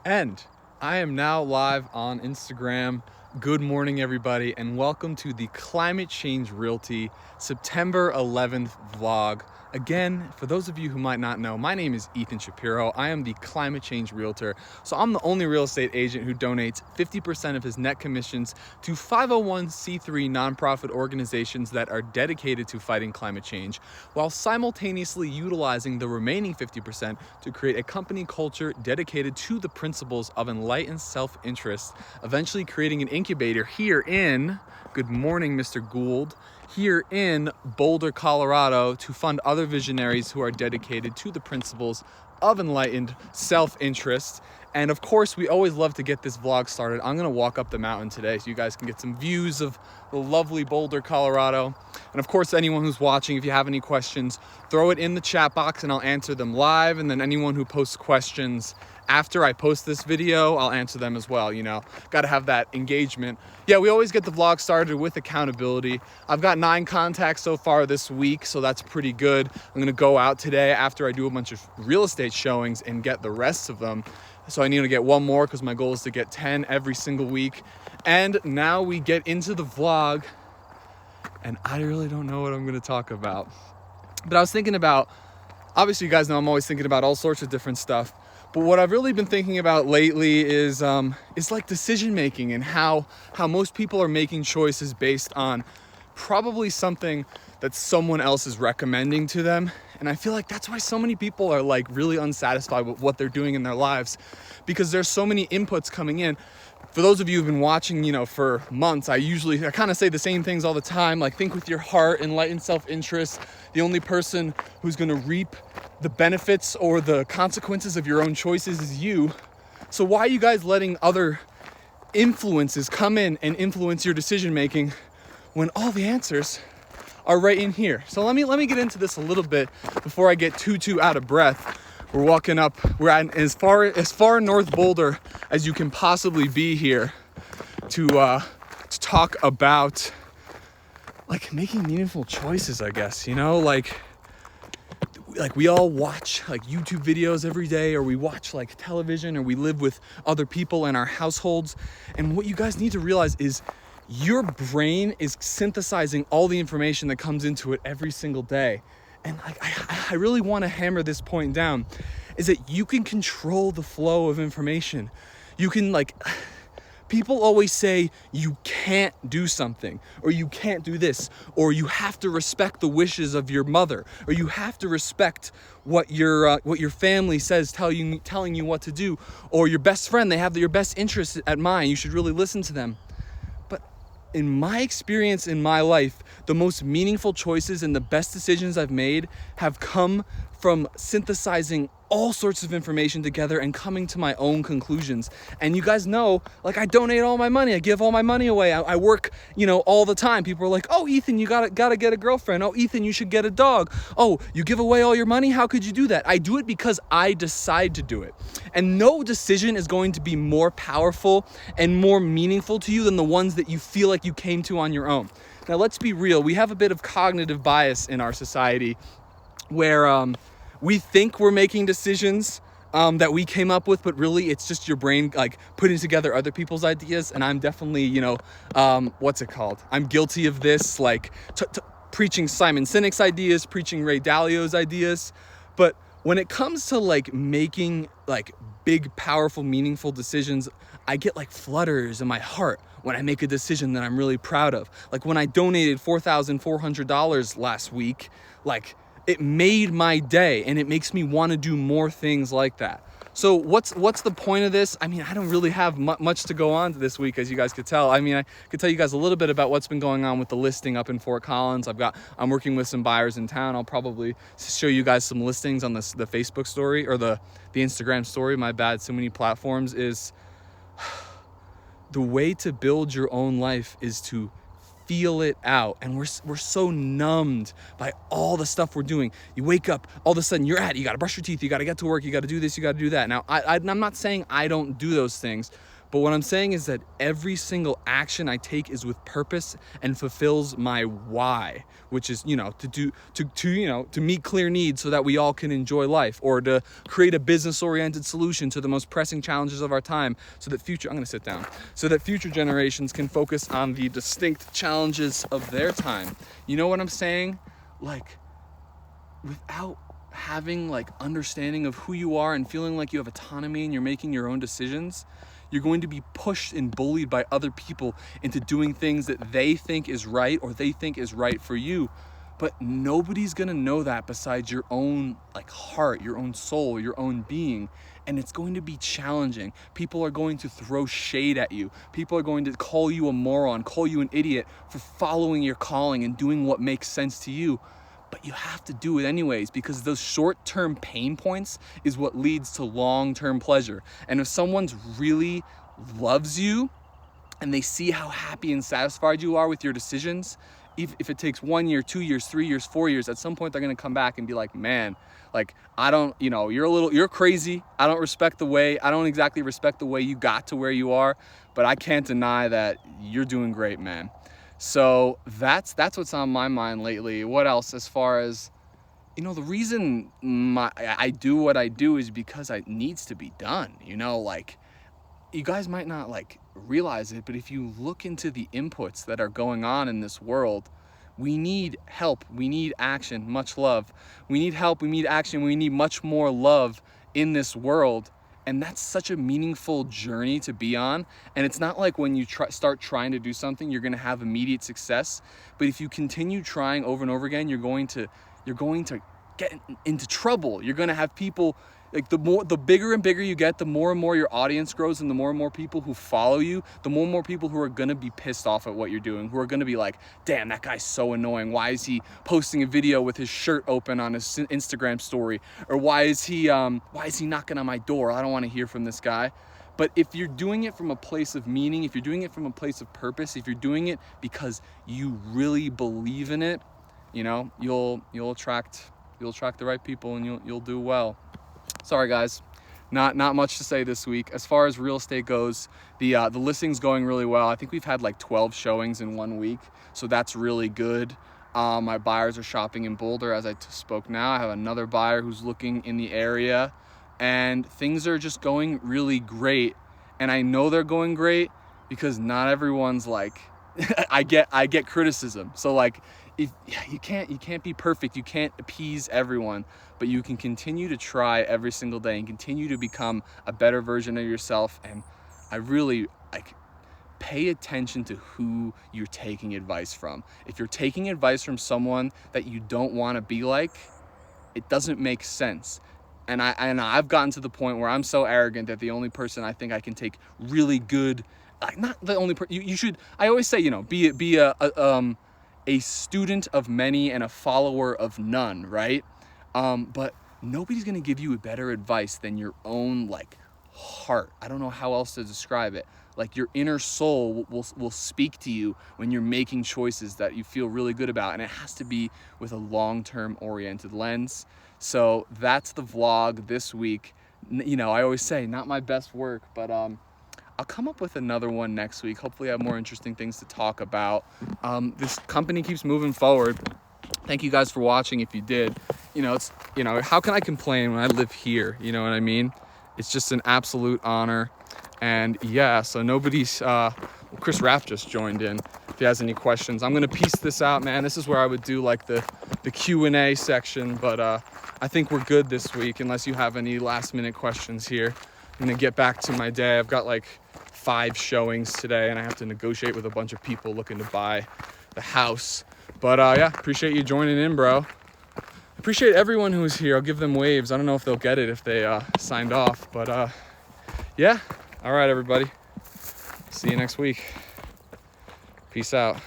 And I am now live on Instagram. Good morning, everybody, and welcome to the Climate Change Realty September 11th vlog. Again, for those of you who might not know, my name is Ethan Shapiro. I am the Climate Change Realtor. So I'm the only real estate agent who donates 50% of his net commissions to 501c3 nonprofit organizations that are dedicated to fighting climate change, while simultaneously utilizing the remaining 50% to create a company culture dedicated to the principles of enlightened self-interest, eventually creating an incubator here in, good morning, Mr. Gould, here in Boulder, Colorado, to fund other visionaries who are dedicated to the principles of enlightened self-interest. And of course, we always love to get this vlog started. I'm gonna walk up the mountain today so you guys can get some views of the lovely Boulder, Colorado. And of course, anyone who's watching, if you have any questions, throw it in the chat box and I'll answer them live. And then anyone who posts questions after I post this video, I'll answer them as well. You know, gotta have that engagement. Yeah, we always get the vlog started with accountability. I've got 9 contacts so far this week, so that's pretty good. I'm gonna go out today after I do a bunch of real estate showings and get the rest of them. So I need to get one more because my goal is to get 10 every single week. And now we get into the vlog, and I really don't know what I'm gonna talk about. But I was thinking about, obviously you guys know I'm always thinking about all sorts of different stuff. But what I've really been thinking about lately is like decision making, and how most people are making choices based on probably something that someone else is recommending to them. And I feel like that's why so many people are like really unsatisfied with what they're doing in their lives, because there's so many inputs coming in. For those of you who've been watching, you know, for months, I kind of say the same things all the time, like think with your heart, enlighten self-interest. The only person who's going to reap the benefits or the consequences of your own choices is you. So why are you guys letting other influences come in and influence your decision making when all the answers are right in here? So let me get into this a little bit before I get too out of breath. We're walking up, we're at as far north Boulder as you can possibly be here to talk about like making meaningful choices, I guess, you know, like we all watch like YouTube videos every day, or we watch like television, or we live with other people in our households. And what you guys need to realize is your brain is synthesizing all the information that comes into it every single day. And I really want to hammer this point down, is that you can control the flow of information. You can people always say you can't do something, or you can't do this, or you have to respect the wishes of your mother, or you have to respect what your family says, telling you what to do, or your best friend, they have your best interests at mind. You should really listen to them. In my experience in my life, the most meaningful choices and the best decisions I've made have come from synthesizing all sorts of information together and coming to my own conclusions. And you guys know, like, I donate all my money. I give all my money away. I work, you know, all the time. People are like, oh, Ethan, you gotta get a girlfriend. Oh, Ethan, you should get a dog. Oh, you give away all your money? How could you do that? I do it because I decide to do it. And no decision is going to be more powerful and more meaningful to you than the ones that you feel like you came to on your own. Now, let's be real. We have a bit of cognitive bias in our society where we think we're making decisions that we came up with, but really it's just your brain like putting together other people's ideas. And I'm definitely, you know, what's it called? I'm guilty of this, like preaching Simon Sinek's ideas, preaching Ray Dalio's ideas. But when it comes to like making like big, powerful, meaningful decisions, I get like flutters in my heart when I make a decision that I'm really proud of. Like when I donated $4,400 last week, like it made my day, and it makes me want to do more things like that. So what's the point of this? I mean, I don't really have much to go on to this week, as you guys could tell. I mean, I could tell you guys a little bit about what's been going on with the listing up in Fort Collins. I'm working with some buyers in town. I'll probably show you guys some listings on the Facebook story, or the Instagram story. My bad, so many platforms. Is the way to build your own life is to feel it out. And we're so numbed by all the stuff we're doing. You wake up, all of a sudden you got to brush your teeth, you got to get to work, you got to do this, you got to do that. Now, I'm not saying I don't do those things, But what I'm saying is that every single action I take is with purpose and fulfills my why, which is, to meet clear needs so that we all can enjoy life, or to create a business-oriented solution to the most pressing challenges of our time so that future generations can focus on the distinct challenges of their time. You know what I'm saying? Like, without having like understanding of who you are and feeling like you have autonomy and you're making your own decisions, you're going to be pushed and bullied by other people into doing things that they think is right or they think is right for you. But nobody's gonna know that besides your own like heart, your own soul, your own being. And it's going to be challenging. People are going to throw shade at you. People are going to call you a moron, call you an idiot for following your calling and doing what makes sense to you. But you have to do it anyways, because those short-term pain points is what leads to long-term pleasure. And if someone's really loves you and they see how happy and satisfied you are with your decisions, if it takes 1 year, 2 years, 3 years, 4 years, at some point they're gonna come back and be like, man, like, you're crazy. I don't exactly respect the way you got to where you are, but I can't deny that you're doing great, man. So that's what's on my mind lately. What else? As far as, the reason I do what I do is because it needs to be done. Like, you guys might not like realize it, but if you look into the inputs that are going on in this world, we need help, we need action, much love. We need help, we need action, we need much more love in this world. And that's such a meaningful journey to be on. And it's not like when you start trying to do something, you're gonna have immediate success. But if you continue trying over and over again, you're going to get into trouble. You're gonna have people, like the bigger and bigger you get, the more and more your audience grows, and the more people who follow you, the more and more people who are gonna be pissed off at what you're doing, who are gonna be like, damn, that guy's so annoying. Why is he posting a video with his shirt open on his Instagram story? Or why is he knocking on my door? I don't wanna hear from this guy. But if you're doing it from a place of meaning, if you're doing it from a place of purpose, if you're doing it because you really believe in it, you'll attract the right people, and you'll do well. Sorry guys, not much to say this week. As far as real estate goes, the listing's going really well. I think we've had like 12 showings in 1 week, so that's really good. My buyers are shopping in Boulder as I spoke now. I have another buyer who's looking in the area, and things are just going really great. And I know they're going great because not everyone's like, I get criticism. So like, if you can't be perfect, you can't appease everyone, but you can continue to try every single day and continue to become a better version of yourself. And I really pay attention to who you're taking advice from. If you're taking advice from someone that you don't want to be like, it doesn't make sense. And I've gotten to the point where I'm so arrogant that the only person I think I can take really good, not the only person, you should, I always say, be a student of many and a follower of none, right? But nobody's gonna give you better advice than your own heart. I don't know how else to describe it. Like, your inner soul will speak to you when you're making choices that you feel really good about, and it has to be with a long-term oriented lens. So that's the vlog this week. I always say, not my best work, but I'll come up with another one next week. Hopefully I have more interesting things to talk about. This company keeps moving forward. Thank you guys for watching if you did. How can I complain when I live here? You know what I mean? It's just an absolute honor. And yeah, so Chris Raff just joined in. If he has any questions, I'm gonna piece this out, man. This is where I would do the Q&A section, but I think we're good this week, unless you have any last minute questions here. I'm gonna get back to my day. I've got 5 showings today, and I have to negotiate with a bunch of people looking to buy the house. But yeah, appreciate you joining in, bro. Appreciate everyone who's here. I'll give them waves. I don't know if they'll get it if they signed off, but yeah. All right, everybody. See you next week. Peace out.